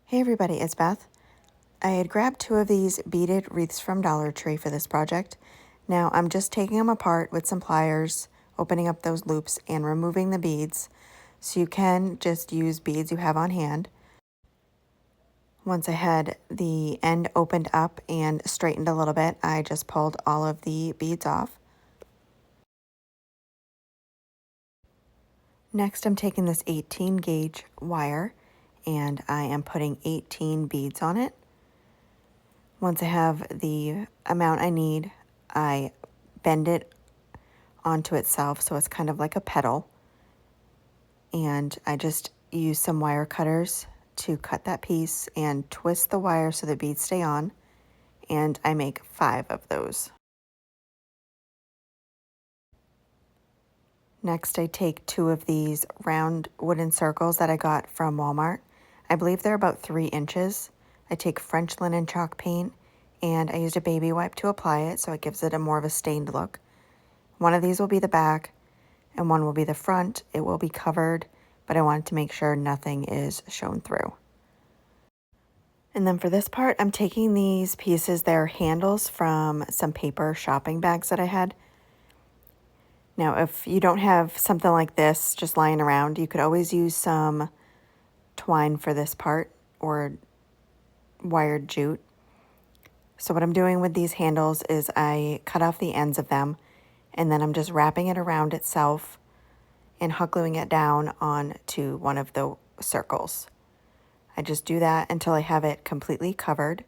Hey everybody, it's Beth. I had grabbed 2 of these beaded wreaths from Dollar Tree for this project. Now I'm just taking them apart with some pliers, opening up those loops and removing the beads. So you can just use beads you have on hand. Once I had the end opened up and straightened a little bit, I just pulled all of the beads off. Next, I'm taking this 18 gauge wire and I am putting 18 beads on it. Once I have the amount I need, I bend it onto itself so it's kind of like a petal. And I just use some wire cutters to cut that piece and twist the wire so the beads stay on. And I make 5 of those. Next, I take 2 of these round wooden circles that I got from Walmart. I believe they're about 3 inches. I take French linen chalk paint and I used a baby wipe to apply it so it gives it a more of a stained look. One of these will be the back and one will be the front. It will be covered, but I wanted to make sure nothing is shown through. And then for this part, I'm taking these pieces, they're handles from some paper shopping bags that I had. Now, if you don't have something like this just lying around, you could always use some twine for this part or wired jute. So what I'm doing with these handles is I cut off the ends of them and then I'm just wrapping it around itself and hot gluing it down onto one of the circles. I just do that until I have it completely covered.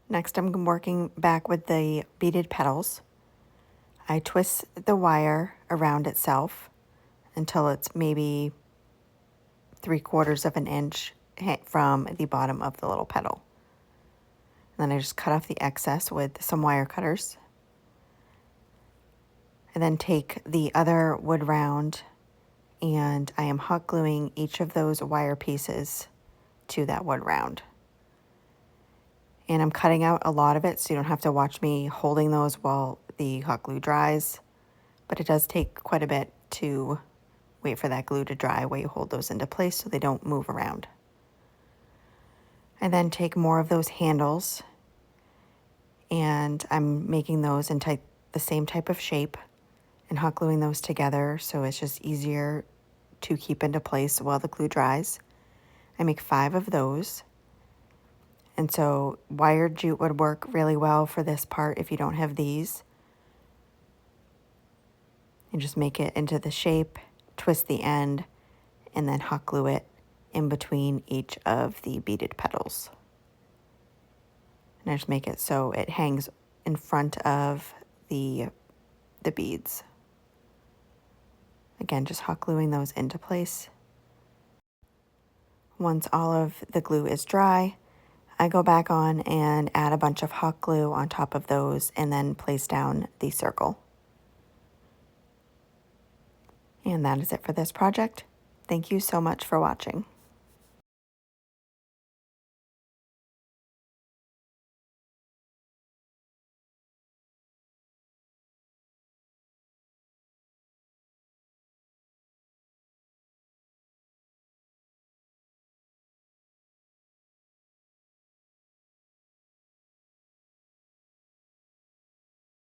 Next, I'm working back with the beaded petals. I twist the wire around itself until it's maybe 3/4 of an inch from the bottom of the little petal. And then I just cut off the excess with some wire cutters. And then take the other wood round and I am hot gluing each of those wire pieces to that wood round. And I'm cutting out a lot of it so you don't have to watch me holding those while the hot glue dries. But it does take quite a bit to wait for that glue to dry while you hold those into place so they don't move around. I then take more of those handles and I'm making those in the same type of shape and hot gluing those together so it's just easier to keep into place while the glue dries. I make 5 of those. And so wired jute would work really well for this part if you don't have these. And just make it into the shape, twist the end, and then hot glue it in between each of the beaded petals. And I just make it so it hangs in front of the beads. Again, just hot gluing those into place. Once all of the glue is dry, I go back on and add a bunch of hot glue on top of those and then place down the circle. And that is it for this project. Thank you so much for watching.